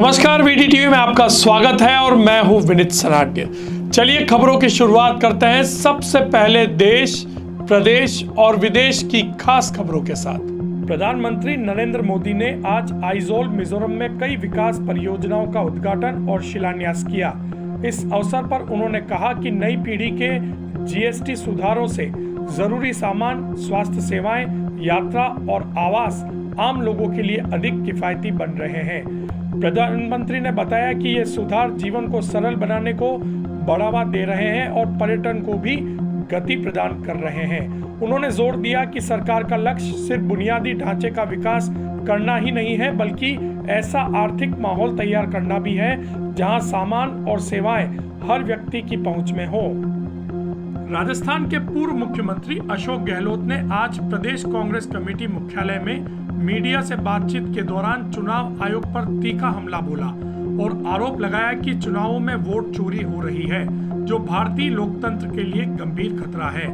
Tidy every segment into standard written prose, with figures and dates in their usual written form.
नमस्कार, VD TV में आपका स्वागत है और मैं हूं विनीत सनाट्य। चलिए खबरों की शुरुआत करते हैं सबसे पहले देश, प्रदेश और विदेश की खास खबरों के साथ। प्रधानमंत्री नरेंद्र मोदी ने आज आइजोल मिजोरम में कई विकास परियोजनाओं का उद्घाटन और शिलान्यास किया। इस अवसर पर उन्होंने कहा कि नई पीढ़ी के जीएसटी सुधारों से जरूरी सामान, स्वास्थ्य सेवाएं, यात्रा और आवास आम लोगों के लिए अधिक किफायती बन रहे हैं। प्रधानमंत्री ने बताया कि ये सुधार जीवन को सरल बनाने को बढ़ावा दे रहे हैं और पर्यटन को भी गति प्रदान कर रहे हैं। उन्होंने जोर दिया कि सरकार का लक्ष्य सिर्फ बुनियादी ढांचे का विकास करना ही नहीं है, बल्कि ऐसा आर्थिक माहौल तैयार करना भी है जहां सामान और सेवाएं हर व्यक्ति की पहुंच में हो। राजस्थान के पूर्व मुख्यमंत्री अशोक गहलोत ने आज प्रदेश कांग्रेस कमेटी मुख्यालय में मीडिया से बातचीत के दौरान चुनाव आयोग पर तीखा हमला बोला और आरोप लगाया कि चुनावों में वोट चोरी हो रही है, जो भारतीय लोकतंत्र के लिए गंभीर खतरा है।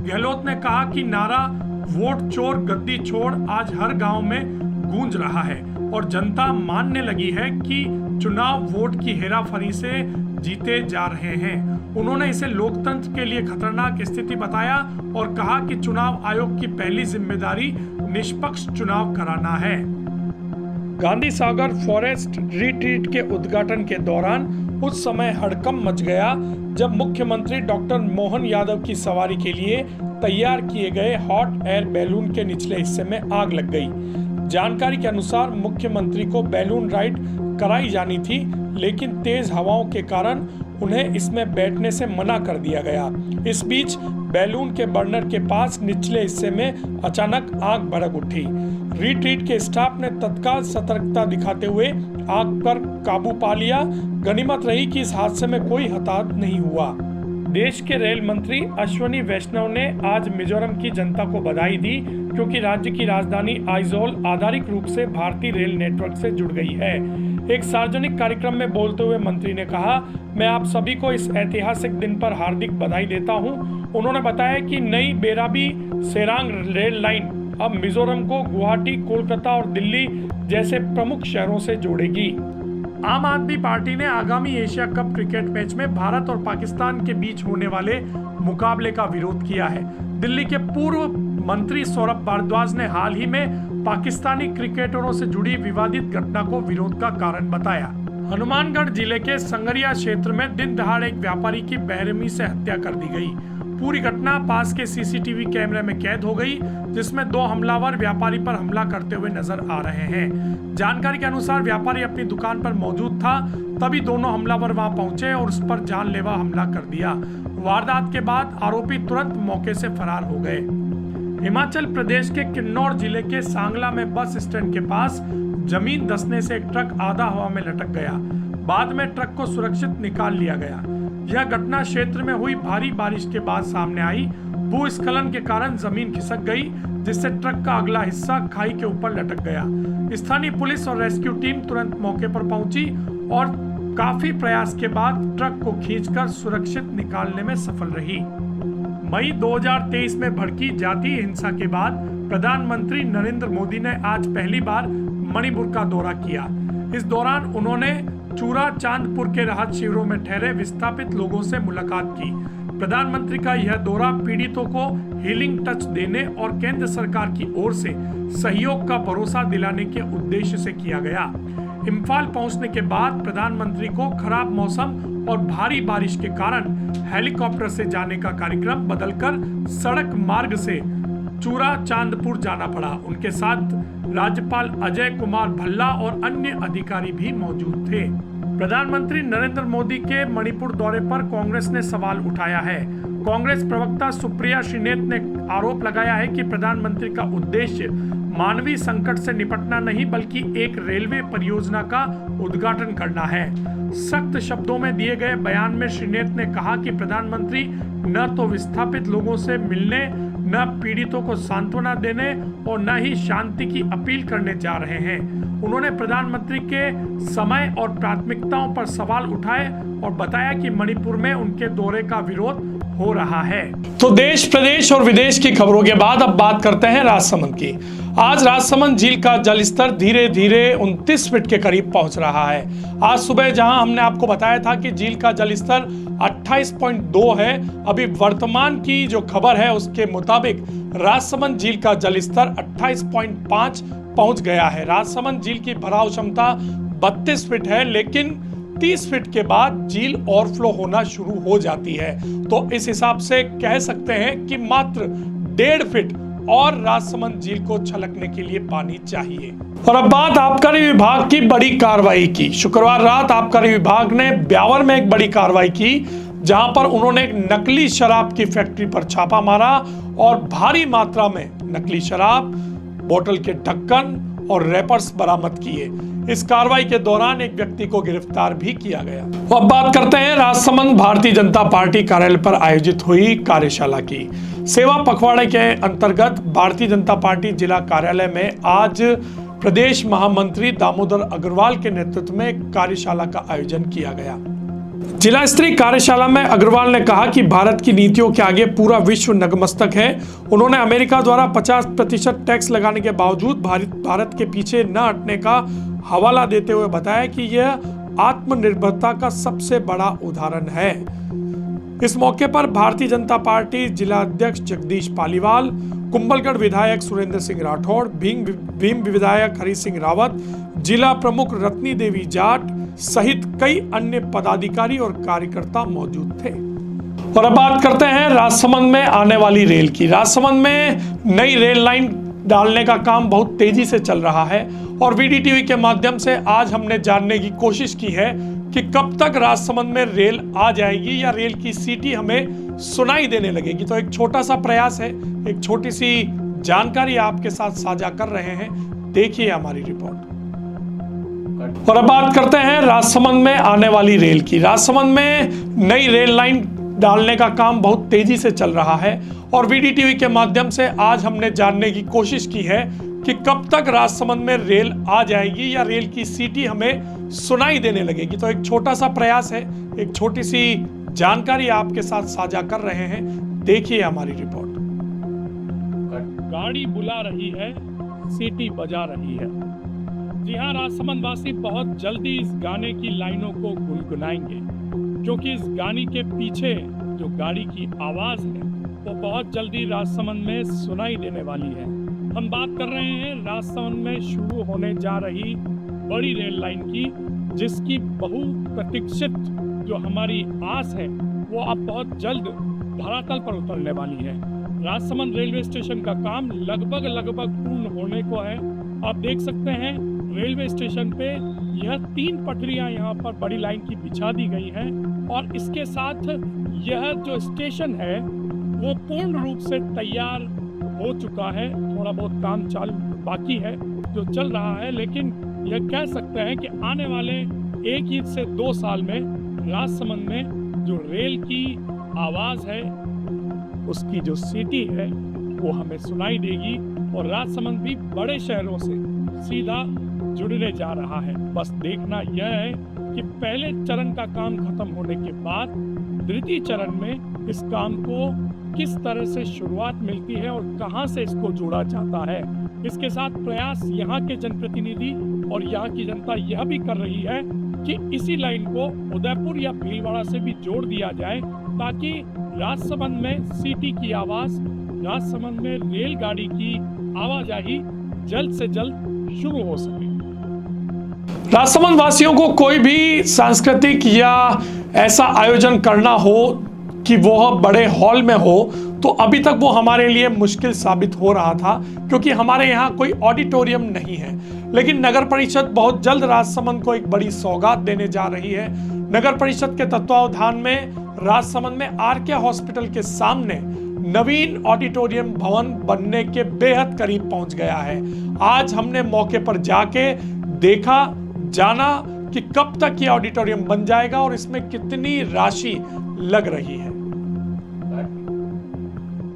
गहलोत ने कहा कि नारा वोट चोर गद्दी छोड़ आज हर गांव में गूंज रहा है और जनता मानने लगी है कि चुनाव वोट की हेराफेरी से जीते जा रहे हैं। उन्होंने इसे लोकतंत्र के लिए खतरनाक स्थिति बताया और कहा कि चुनाव आयोग की पहली जिम्मेदारी निष्पक्ष चुनाव कराना है। गांधी सागर फॉरेस्ट रिट्रीट के उद्घाटन के दौरान उस समय हड़कंप मच गया जब मुख्यमंत्री डॉक्टर मोहन यादव की सवारी के लिए तैयार किए गए हॉट एयर बैलून के निचले हिस्से में आग लग गई। जानकारी के अनुसार मुख्यमंत्री को बैलून राइड कराई जानी थी, लेकिन तेज हवाओं के कारण उन्हें इसमें बैठने से मना कर दिया गया। इस बीच बैलून के बर्नर के पास निचले हिस्से में अचानक आग भड़क उठी। रिट्रीट के स्टाफ ने तत्काल सतर्कता दिखाते हुए आग पर काबू पा लिया। गनीमत रही कि इस हादसे में कोई हताहत नहीं हुआ। देश के रेल मंत्री अश्विनी वैष्णव ने आज मिजोरम की जनता को बधाई दी, क्योंकि राज्य की राजधानी आइजोल आधारिक रूप से भारतीय रेल नेटवर्क से जुड़ गई है। एक सार्वजनिक कार्यक्रम में बोलते हुए मंत्री ने कहा, मैं आप सभी को इस ऐतिहासिक दिन पर हार्दिक बधाई देता हूं। उन्होंने बताया कि नई बेराबी सेरांग रेल लाइन अब मिजोरम को गुवाहाटी, कोलकाता और दिल्ली जैसे प्रमुख शहरों से जोड़ेगी। आम आदमी पार्टी ने आगामी एशिया कप क्रिकेट मैच में भारत और पाकिस्तान के बीच होने वाले मुकाबले का विरोध किया है। दिल्ली के पूर्व मंत्री सौरभ भारद्वाज ने हाल ही में पाकिस्तानी क्रिकेटरों से जुड़ी विवादित घटना को विरोध का कारण बताया। हनुमानगढ़ जिले के संगरिया क्षेत्र में दिन दहाड़े एक व्यापारी की बेरहमी से हत्या कर दी गई। पूरी घटना पास के सीसीटीवी कैमरे में कैद हो गई, जिसमें दो हमलावर व्यापारी पर हमला करते हुए नजर आ रहे हैं। जानकारी के अनुसार व्यापारी अपनी दुकान पर मौजूद था, तभी दोनों हमलावर वहां पहुंचे और उस पर जानलेवा हमला कर दिया। वारदात के बाद आरोपी तुरंत मौके से फरार हो गए। हिमाचल प्रदेश के किन्नौर जिले के सांगला में बस स्टैंड के पास जमीन धंसने से एक ट्रक आधा हवा में लटक गया। बाद में ट्रक को सुरक्षित निकाल लिया गया। यह घटना क्षेत्र में हुई भारी बारिश के बाद सामने आई। भूस्खलन के कारण जमीन खिसक गई, जिससे ट्रक का अगला हिस्सा खाई के ऊपर लटक गया। स्थानीय पुलिस और रेस्क्यू टीम तुरंत मौके पर पहुंची और काफी प्रयास के बाद ट्रक को खींचकर सुरक्षित निकालने में सफल रही। मई 2023 में भड़की जातीय हिंसा के बाद प्रधानमंत्री नरेंद्र मोदी ने आज पहली बार मणिपुर का दौरा किया। इस दौरान उन्होंने चूरा चांदपुर के राहत शिविरों में ठहरे विस्थापित लोगों से मुलाकात की। प्रधानमंत्री का यह दौरा पीड़ितों को हीलिंग टच देने और केंद्र सरकार की ओर से सहयोग का भरोसा दिलाने के उद्देश्य से किया गया। इम्फाल पहुंचने के बाद प्रधानमंत्री को खराब मौसम और भारी बारिश के कारण हेलीकॉप्टर से जाने का कार्यक्रम बदलकर सड़क मार्ग से चूरा चांदपुर जाना पड़ा। उनके साथ राज्यपाल अजय कुमार भल्ला और अन्य अधिकारी भी मौजूद थे। प्रधानमंत्री नरेंद्र मोदी के मणिपुर दौरे पर कांग्रेस ने सवाल उठाया है। कांग्रेस प्रवक्ता सुप्रिया श्रीनेत ने आरोप लगाया है कि प्रधानमंत्री का उद्देश्य मानवीय संकट से निपटना नहीं, बल्कि एक रेलवे परियोजना का उद्घाटन करना है। सख्त शब्दों में दिए गए बयान में श्रीनेत ने कहा कि प्रधानमंत्री न तो विस्थापित लोगों से मिलने, न पीड़ितों को सांत्वना देने और न ही शांति की अपील करने जा रहे हैं। उन्होंने प्रधानमंत्री के समय और प्राथमिकताओं पर सवाल उठाए और बताया कि मणिपुर में उनके दौरे का विरोध हो रहा है। तो देश, प्रदेश और विदेश की खबरों के बाद अब बात करते हैं राजसमंद की। आज राजसमंद झील का जलस्तर धीरे धीरे 29 फीट के करीब पहुंच रहा है। आज सुबह जहां हमने आपको बताया था कि झील का जलस्तर 28.2 है, अभी वर्तमान की जो खबर है उसके मुताबिक राजसमंद झील का जलस्तर 28.5 पहुंच गया है। राजसमंद झील की भराव क्षमता 32 फीट है, लेकिन 30 फीट के बाद झील ओवरफ्लो होना शुरू हो जाती है। तो इस हिसाब से कह सकते हैं कि मात्र 1.5 फीट और राजसमंद झील को छलकने के लिए पानी चाहिए। और अब बात आबकारी विभाग की बड़ी कार्रवाई की। शुक्रवार रात आबकारी विभाग ने ब्यावर में एक बड़ी कार्रवाई की, जहां पर उन्होंने एक नकली शराब की फैक्ट्री पर छापा मारा और भारी मात्रा में नकली शराब, बोतल के ढक्कन और रैपर्स बरामद किए। इस कार्रवाई के दौरान एक व्यक्ति को गिरफ्तार भी किया गया। अब बात करते हैं राजसमंद भारतीय जनता पार्टी कार्यालय पर आयोजित हुई कार्यशाला की। सेवा पखवाड़े के अंतर्गत भारतीय जनता पार्टी जिला कार्यालय में आज प्रदेश महामंत्री दामोदर अग्रवाल के नेतृत्व में कार्यशाला का आयोजन किया गया। जिला स्तरीय कार्यशाला में अग्रवाल ने कहा कि भारत की नीतियों के आगे पूरा विश्व नतमस्तक है। उन्होंने अमेरिका द्वारा 50% टैक्स लगाने के बावजूद भारत के पीछे न हटने का हवाला देते हुए बताया कि यह आत्मनिर्भरता का सबसे बड़ा उदाहरण है। इस मौके पर भारतीय जनता पार्टी जिला अध्यक्ष जगदीश पालीवाल, कुंभलगढ़ विधायक सुरेंद्र सिंह राठौड़, भीम विधायक हरि सिंह रावत, जिला प्रमुख रत्नी देवी जाट सहित कई अन्य पदाधिकारी और कार्यकर्ता मौजूद थे। और अब बात करते हैं राजसमंद में आने वाली रेल की। राजसमंद में नई रेल लाइन डालने का काम बहुत तेजी से चल रहा है और वीडीटीवी के माध्यम से आज हमने जानने की कोशिश की है कि कब तक राजसमंद में रेल आ जाएगी या रेल की सीटी हमें सुनाई देने लगेगी। तो एक छोटा सा प्रयास है, एक छोटी सी जानकारी आपके साथ साझा कर रहे हैं, देखिए हमारी रिपोर्ट। और अब बात करते हैं राजसमंद में आने वाली रेल की। राजसमंद में नई रेल लाइन डालने का काम बहुत तेजी से चल रहा है और वीडीटीवी के माध्यम से आज हमने जानने की कोशिश की है कि कब तक राजसमंद में रेल आ जाएगी या रेल की सीटी हमें सुनाई देने लगेगी। तो एक छोटा सा प्रयास है, एक छोटी सी जानकारी आपके साथ साझा कर रहे हैं, देखिए हमारी रिपोर्ट। गाड़ी बुला रही है, सीटी बजा रही है। जी हाँ, राजसमंद वासी बहुत जल्दी इस गाने की लाइनों को गुनगुनाएंगे, क्योंकि इस गाने के पीछे जो गाड़ी की आवाज है वो बहुत जल्दी राजसमंद में सुनाई देने वाली है। हम बात कर रहे हैं राजसमंद में शुरू होने जा रही बड़ी रेल लाइन की, जिसकी बहुप्रतीक्षित जो हमारी आस है वो अब बहुत जल्द धरातल पर उतरने वाली है। राजसमंद रेलवे स्टेशन का काम लगभग पूर्ण होने को है। आप देख सकते हैं रेलवे स्टेशन पे यह 3 पटरियां यहाँ पर बड़ी लाइन की बिछा दी गई हैं और इसके साथ यह जो स्टेशन है वो पूर्ण रूप से तैयार हो चुका है। थोड़ा बहुत काम चालू बाकी है जो चल रहा है, लेकिन यह कह सकते हैं कि आने वाले 1 से 2 साल में राजसमंद में जो रेल की आवाज है उसकी जो सीटी है वो हमें सुनाई देगी और राजसमंद भी बड़े शहरों से सीधा जुड़ने जा रहा है। बस देखना यह है कि पहले चरण का काम खत्म होने के बाद द्वितीय चरण में इस काम को किस तरह से शुरुआत मिलती है और कहां से इसको जोड़ा जाता है। इसके साथ प्रयास यहाँ के जनप्रतिनिधि और यहाँ की जनता यह भी कर रही है कि इसी लाइन को उदयपुर या भीलवाड़ा से भी जोड़ दिया जाए, ताकि राजसमंद में सीटी की आवाज, राजसमंद में रेलगाड़ी की आवाजाही जल्द से जल्द शुरू हो सके। राजसमंद वासियों को कोई भी सांस्कृतिक या ऐसा आयोजन करना हो कि वो बड़े हॉल में हो, तो अभी तक वो हमारे लिए मुश्किल साबित हो रहा था, क्योंकि हमारे यहाँ कोई ऑडिटोरियम नहीं है। लेकिन नगर परिषद बहुत जल्द राजसमंद को एक बड़ी सौगात देने जा रही है। नगर परिषद के तत्वावधान में राजसमंद में आरके हॉस्पिटल के सामने नवीन ऑडिटोरियम भवन बनने के बेहद करीब पहुंच गया है। आज हमने मौके पर जाके देखा, जाना कि कब तक ये ऑडिटोरियम बन जाएगा और इसमें कितनी राशि लग रही है।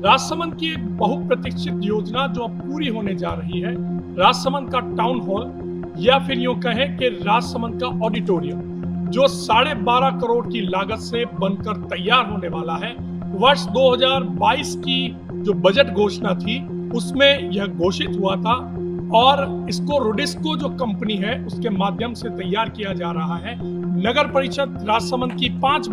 राजसमंद की एक बहुप्रतीक्षित योजना जो अब पूरी होने जा रही है, राजसमंद का टाउन हॉल या फिर यूं कहें कि राजसमंद का ऑडिटोरियम, जो 12.5 करोड़ की लागत से बनकर तैयार होने वाला है, वर्ष 2022 की जो बजट घोषणा थी उसमें यह घोषित हुआ था और इसको रोडिस्को जो कंपनी है उसके माध्यम से तैयार किया जा रहा है। नगर परिषद राजसमंद की 5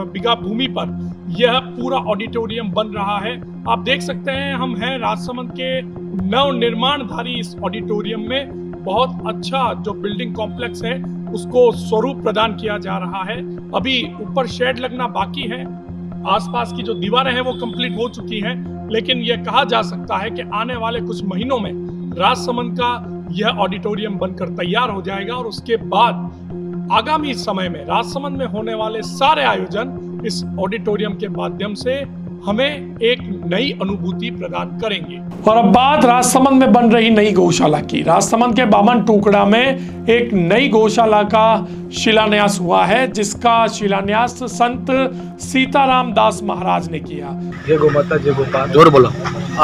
बीघा भूमि पर यह पूरा ऑडिटोरियम बन रहा है। आप देख सकते हैं हम हैं राजसमंद के नव निर्माणधारी इस ऑडिटोरियम में। बहुत अच्छा जो बिल्डिंग कॉम्प्लेक्स है उसको स्वरूप प्रदान किया जा रहा है। अभी ऊपर शेड लगना बाकी है, आसपास की जो दीवारें हैं वो कंप्लीट हो चुकी हैं, लेकिन यह कहा जा सकता है कि आने वाले कुछ महीनों में राजसमंद का यह ऑडिटोरियम बनकर तैयार हो जाएगा और उसके बाद आगामी समय में राजसमंद में होने वाले सारे आयोजन इस ऑडिटोरियम के माध्यम से हमें एक नई अनुभूति प्रदान करेंगे। और अब बात राजसमंद में बन रही नई गौशाला की। राजसमंद के बामन टुकड़ा में एक नई गौशाला का शिलान्यास हुआ है, जिसका शिलान्यास संत सीताराम दास महाराज ने किया। जय गौ माता जय गोपाल। जोर बोला।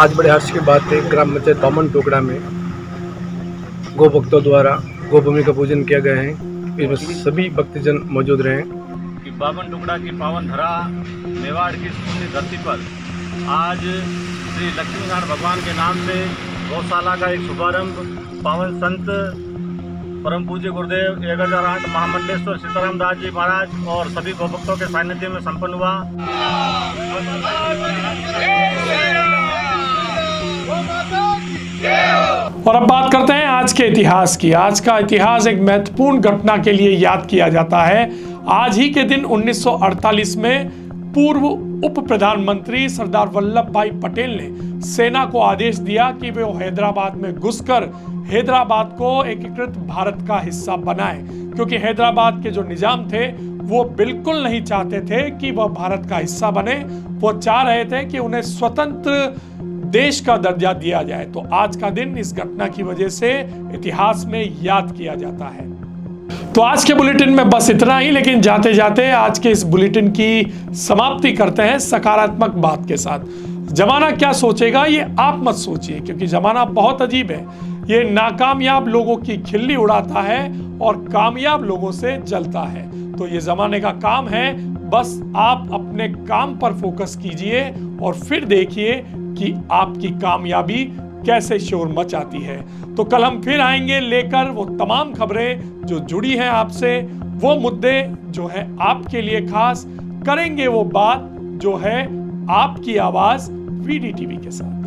आज बड़े हर्ष की बात है, ग्राम पंचायत बामन टुकड़ा में गौ भक्तों द्वारा गौ भूमि का पूजन किया गया है। इसमें सभी भक्तजन मौजूद रहे। बामन टुकड़ा की पावन धरा मेवाड़ की पुण्य धरती पर आज श्री लक्ष्मीनारायण भगवान के नाम से गौशाला का एक शुभारंभ पावन संत परम पूज्य गुरुदेव 1008 महामंडलेश्वर सीताराम दास जी महाराज और सभी गौभक्तों के सानिध्य में संपन्न हुआ। और अब बात करते हैं आज के इतिहास की। आज का इतिहास एक महत्वपूर्ण घटना के लिए याद किया जाता है। आज ही के दिन 1948 में पूर्व उप प्रधानमंत्री सरदार वल्लभ भाई पटेल ने सेना को आदेश दिया कि वे हैदराबाद में घुसकर हैदराबाद को एकीकृत भारत का हिस्सा बनाए, क्योंकि हैदराबाद के जो निजाम थे वो बिल्कुल नहीं चाहते थे कि वह भारत का हिस्सा बने। वो चाह रहे थे कि उन्हें स्वतंत्र देश का दर्जा दिया जाए। तो आज का दिन इस घटना की वजह से इतिहास में याद किया जाता है। तो आज के बुलेटिन में बस इतना ही, लेकिन जाते जाते आज के इस बुलेटिन की समाप्ति करते हैं सकारात्मक बात के साथ। जमाना क्या सोचेगा ये आप मत सोचिए, क्योंकि जमाना बहुत अजीब है। ये नाकामयाब लोगों की खिल्ली उड़ाता है और कामयाब लोगों से जलता है। तो ये जमाने का काम है, बस आप अपने काम पर फोकस कीजिए और फिर देखिए कि आपकी कामयाबी कैसे शोर मचाती है। तो कल हम फिर आएंगे लेकर वो तमाम खबरें जो जुड़ी हैं आपसे, वो मुद्दे जो है आपके लिए खास, करेंगे वो बात जो है आपकी आवाज VDTV के साथ।